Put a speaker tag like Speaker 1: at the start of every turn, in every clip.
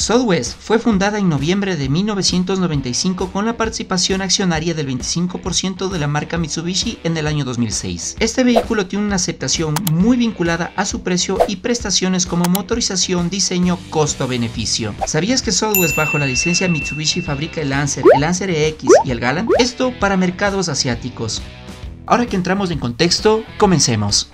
Speaker 1: Southwest fue fundada en noviembre de 1995 con la participación accionaria del 25% de la marca Mitsubishi en el año 2006. Este vehículo tiene una aceptación muy vinculada a su precio y prestaciones como motorización, diseño, costo-beneficio. ¿Sabías que Southwest bajo la licencia Mitsubishi fabrica el Lancer EX y el Galant? Esto para mercados asiáticos. Ahora que entramos en contexto, comencemos.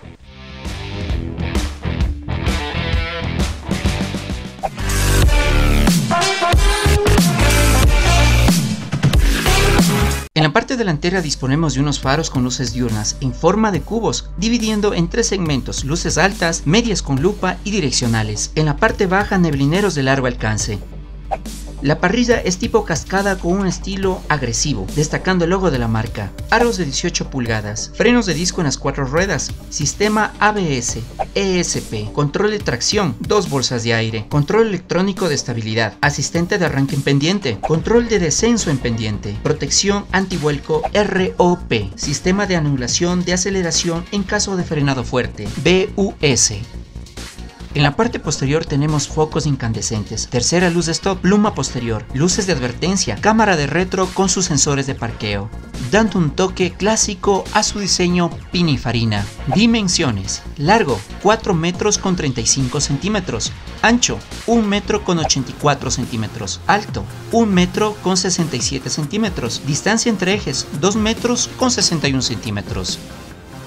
Speaker 1: En la parte delantera disponemos de unos faros con luces diurnas en forma de cubos, dividiendo en tres segmentos: luces altas, medias con lupa y direccionales. En la parte baja, neblineros de largo alcance. La parrilla es tipo cascada con un estilo agresivo, destacando el logo de la marca. Aros de 18 pulgadas, frenos de disco en las 4 ruedas, sistema ABS, ESP, control de tracción, 2 bolsas de aire, control electrónico de estabilidad, asistente de arranque en pendiente, control de descenso en pendiente, protección antivuelco ROP, sistema de anulación de aceleración en caso de frenado fuerte, BUS. En la parte posterior tenemos focos incandescentes, tercera luz de stop, pluma posterior, luces de advertencia, cámara de retro con sus sensores de parqueo, dando un toque clásico a su diseño Pininfarina. Dimensiones: largo 4 metros con 35 centímetros, ancho 1 metro con 84 centímetros, alto 1 metro con 67 centímetros, distancia entre ejes 2 metros con 61 centímetros.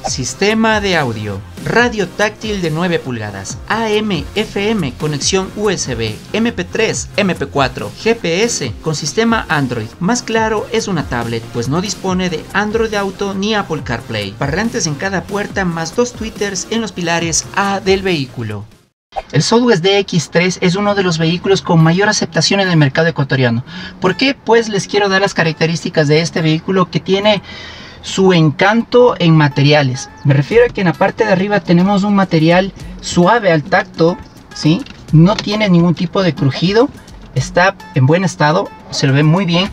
Speaker 1: Sistema de audio: radio táctil de 9 pulgadas, AM, FM, conexión USB, MP3, MP4, GPS con sistema Android. Más claro, es una tablet, pues no dispone de Android Auto ni Apple CarPlay. Parlantes en cada puerta más 2 tweeters en los pilares A del vehículo. El Southwest DX3 es uno de los vehículos con mayor aceptación en el mercado ecuatoriano. ¿Por qué? Pues les quiero dar las características de este vehículo, que tiene su encanto en materiales. Me refiero a que en la parte de arriba tenemos un material suave al tacto, ¿sí? No tiene ningún tipo de crujido, está en buen estado, se lo ve muy bien.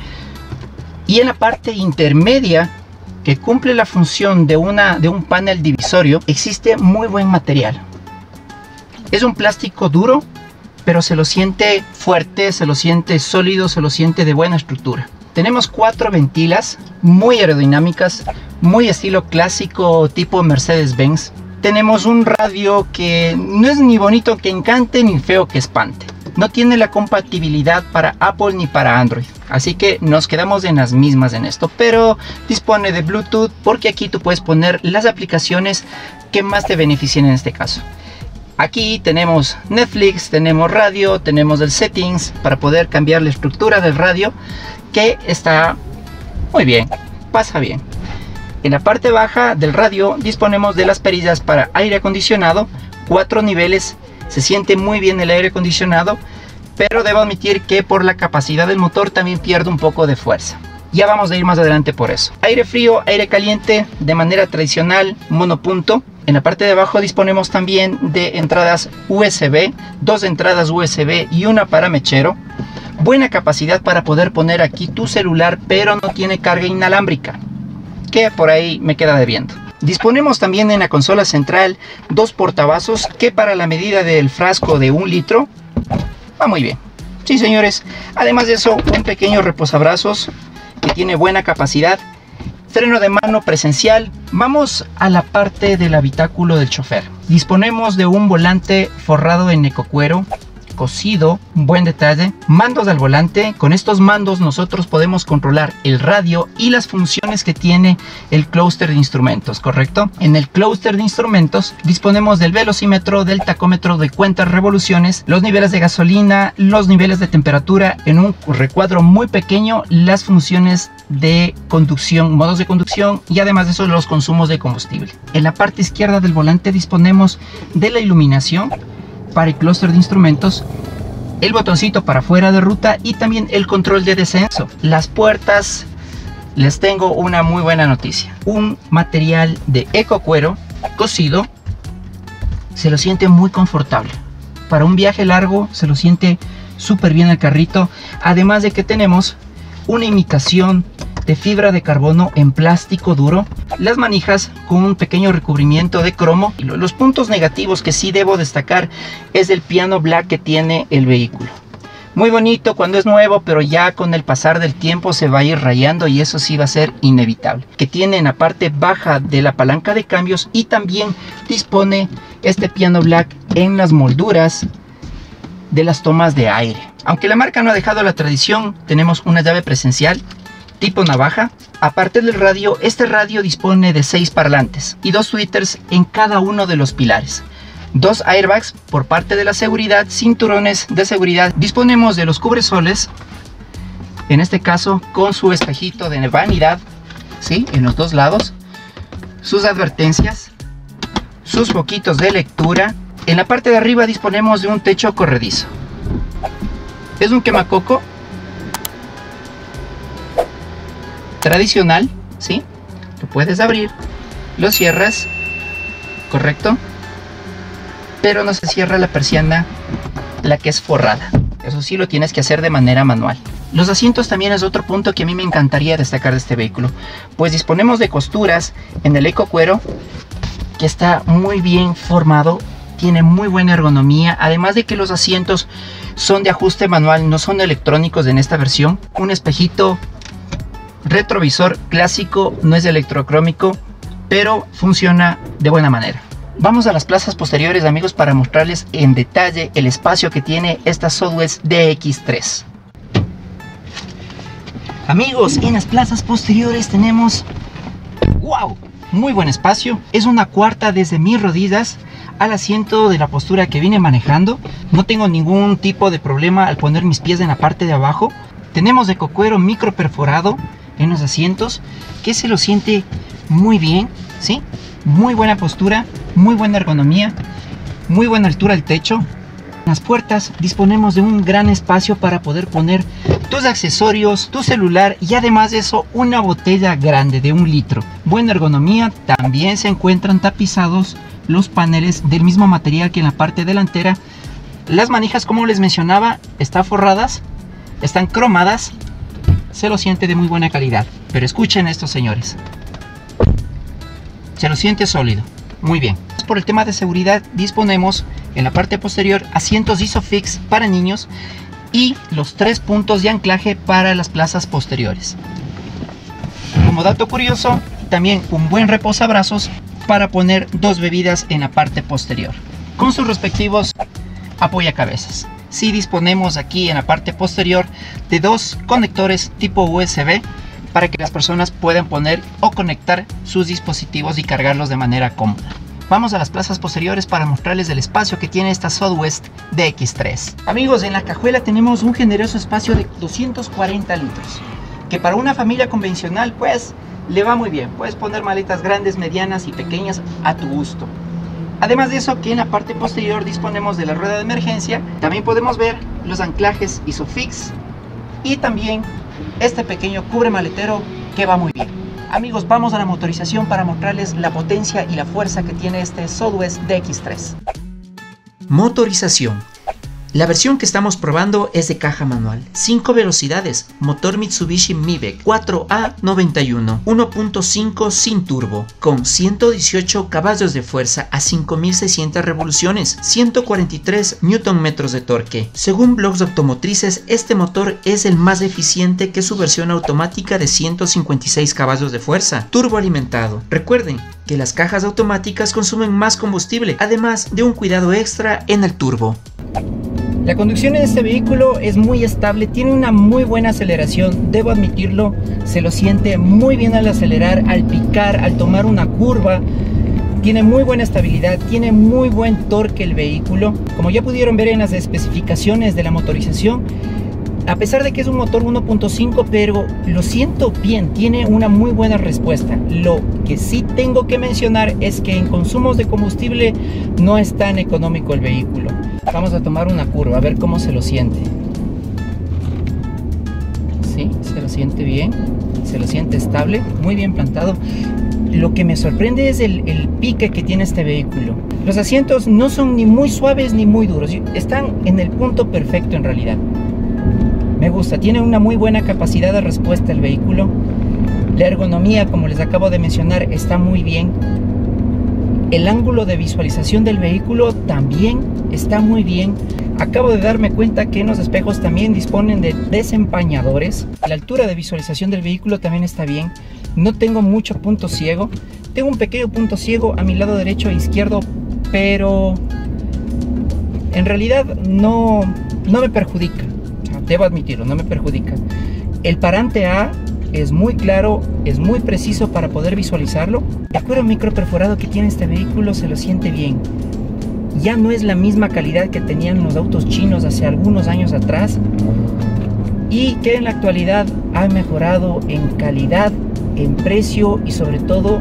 Speaker 1: Y en la parte intermedia, que cumple la función de un panel divisorio, existe muy buen material. Es un plástico duro, pero se lo siente fuerte, se lo siente sólido, se lo siente de buena estructura. Tenemos 4 ventilas muy aerodinámicas, muy estilo clásico tipo Mercedes-Benz. Tenemos un radio que no es ni bonito que encante ni feo que espante. No tiene la compatibilidad para Apple ni para Android, así que nos quedamos en las mismas en esto, pero dispone de Bluetooth, porque aquí tú puedes poner las aplicaciones que más te beneficien en este caso. Aquí tenemos Netflix, tenemos radio, tenemos el settings para poder cambiar la estructura del radio, que está muy bien, pasa bien. En la parte baja del radio disponemos de las perillas para aire acondicionado, 4 niveles, se siente muy bien el aire acondicionado, pero debo admitir que por la capacidad del motor también pierde un poco de fuerza. Ya vamos a ir más adelante por eso. Aire frío, aire caliente de manera tradicional, monopunto. En la parte de abajo disponemos también de entradas USB, 2 entradas USB y una para mechero. Buena capacidad para poder poner aquí tu celular, pero no tiene carga inalámbrica, que por ahí me queda debiendo. Disponemos también en la consola central 2 portavasos, que para la medida del frasco de 1 litro va muy bien. Sí, señores. Además de eso, un pequeño reposabrazos que tiene buena capacidad. Freno de mano presencial. Vamos a la parte del habitáculo del chofer. Disponemos de un volante forrado en ecocuero, cosido, un buen detalle. Mandos al volante. Con estos mandos nosotros podemos controlar el radio y las funciones que tiene el clúster de instrumentos, ¿correcto? En el clúster de instrumentos disponemos del velocímetro, del tacómetro de cuentas revoluciones, los niveles de gasolina, los niveles de temperatura, en un recuadro muy pequeño las funciones de conducción, modos de conducción, y además de eso los consumos de combustible. En la parte izquierda del volante disponemos de la iluminación para el clúster de instrumentos, el botoncito para fuera de ruta y también el control de descenso. Las puertas, les tengo una muy buena noticia: un material de ecocuero cosido, se lo siente muy confortable. Para un viaje largo se lo siente súper bien el carrito, además de que tenemos una imitación de fibra de carbono en plástico duro, las manijas con un pequeño recubrimiento de cromo. Y los puntos negativos que sí debo destacar es el piano black que tiene el vehículo. Muy bonito cuando es nuevo, pero ya con el pasar del tiempo se va a ir rayando y eso sí va a ser inevitable. Que tiene en la parte baja de la palanca de cambios y también dispone este piano black en las molduras de las tomas de aire. Aunque la marca no ha dejado la tradición, tenemos una llave presencial tipo navaja. Aparte del radio, este radio dispone de 6 parlantes y 2 tweeters en cada uno de los pilares. 2 airbags por parte de la seguridad, cinturones de seguridad. Disponemos de los cubresoles, en este caso con su espejito de vanidad, ¿sí? En los 2 lados, sus advertencias, sus foquitos de lectura. En la parte de arriba disponemos de un techo corredizo. Es un quemacoco tradicional, ¿sí? Lo puedes abrir, lo cierras, correcto, pero no se cierra la persiana, la que es forrada. Eso sí lo tienes que hacer de manera manual. Los asientos también es otro punto que a mí me encantaría destacar de este vehículo, pues disponemos de costuras en el eco cuero que está muy bien formado, tiene muy buena ergonomía, además de que los asientos son de ajuste manual, no son electrónicos en esta versión. Un espejito retrovisor clásico, no es electrocrómico, pero funciona de buena manera. Vamos a las plazas posteriores, amigos, para mostrarles en detalle el espacio que tiene esta Southwest DX3. Amigos, en las plazas posteriores tenemos, wow, muy buen espacio. Es una cuarta desde mis rodillas al asiento de la postura que vine manejando. No tengo ningún tipo de problema al poner mis pies en la parte de abajo. Tenemos de cocuero micro perforado en los asientos, que se lo siente muy bien, ¿sí? Muy buena postura, muy buena ergonomía, muy buena altura del techo. En las puertas disponemos de un gran espacio para poder poner tus accesorios, tu celular y además de eso una botella grande de 1 litro. Buena ergonomía, también se encuentran tapizados los paneles del mismo material que en la parte delantera. Las manijas, como les mencionaba, están forradas, están cromadas, se lo siente de muy buena calidad. Pero escuchen esto, señores, se lo siente sólido, muy bien. Por el tema de seguridad disponemos en la parte posterior asientos ISOFIX para niños y los 3 puntos de anclaje para las plazas posteriores. Como dato curioso, también un buen reposabrazos para poner 2 bebidas en la parte posterior con sus respectivos apoyacabezas. Sí disponemos aquí en la parte posterior de 2 conectores tipo USB para que las personas puedan poner o conectar sus dispositivos y cargarlos de manera cómoda. Vamos a las plazas posteriores para mostrarles el espacio que tiene esta Southwest DX3. Amigos, en la cajuela tenemos un generoso espacio de 240 litros, que para una familia convencional pues le va muy bien. Puedes poner maletas grandes, medianas y pequeñas a tu gusto. Además de eso, que en la parte posterior disponemos de la rueda de emergencia. También podemos ver los anclajes ISOFIX y también este pequeño cubre maletero que va muy bien. Amigos, vamos a la motorización para mostrarles la potencia y la fuerza que tiene este Southwest DX3. Motorización. La versión que estamos probando es de caja manual, 5 velocidades, motor Mitsubishi Mivec 4A91, 1.5 sin turbo, con 118 caballos de fuerza a 5.600 revoluciones, 143 Nm de torque. Según blogs automotrices, este motor es el más eficiente que su versión automática de 156 caballos de fuerza, turboalimentado. Recuerden que las cajas automáticas consumen más combustible, además de un cuidado extra en el turbo. La conducción en este vehículo es muy estable, tiene una muy buena aceleración, debo admitirlo, se lo siente muy bien al acelerar, al picar, al tomar una curva, tiene muy buena estabilidad, tiene muy buen torque el vehículo. Como ya pudieron ver en las especificaciones de la motorización, a pesar de que es un motor 1.5, pero lo siento bien, tiene una muy buena respuesta. Lo que sí tengo que mencionar es que en consumos de combustible no es tan económico el vehículo. Vamos a tomar una curva, a ver cómo se lo siente. Sí, se lo siente bien, se lo siente estable, muy bien plantado. Lo que me sorprende es el pique que tiene este vehículo. Los asientos no son ni muy suaves ni muy duros, están en el punto perfecto en realidad. Me gusta, tiene una muy buena capacidad de respuesta el vehículo. La ergonomía, como les acabo de mencionar, está muy bien. El ángulo de visualización del vehículo también está muy bien. Acabo de darme cuenta que en los espejos también disponen de desempañadores. La altura de visualización del vehículo también está bien. No tengo mucho punto ciego. Tengo un pequeño punto ciego a mi lado derecho e izquierdo, pero en realidad no me perjudica. O sea, debo admitirlo, no me perjudica. El parante A es muy claro, es muy preciso para poder visualizarlo. El cuero microperforado que tiene este vehículo se lo siente bien. Ya no es la misma calidad que tenían los autos chinos hace algunos años atrás y que en la actualidad ha mejorado en calidad, en precio y sobre todo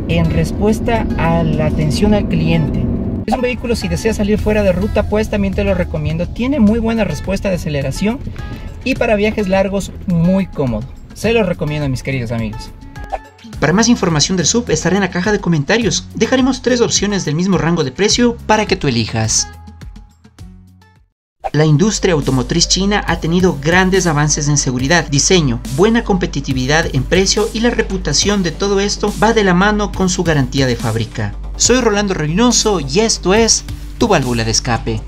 Speaker 1: en respuesta a la atención al cliente. Es un vehículo, si deseas salir fuera de ruta, pues también te lo recomiendo. Tiene muy buena respuesta de aceleración y para viajes largos muy cómodo. Se lo recomiendo, mis queridos amigos. Para más información del SUV estará en la caja de comentarios. Dejaremos 3 opciones del mismo rango de precio para que tú elijas. La industria automotriz china ha tenido grandes avances en seguridad, diseño, buena competitividad en precio y la reputación de todo esto va de la mano con su garantía de fábrica. Soy Rolando Reynoso y esto es Tu Válvula de Escape.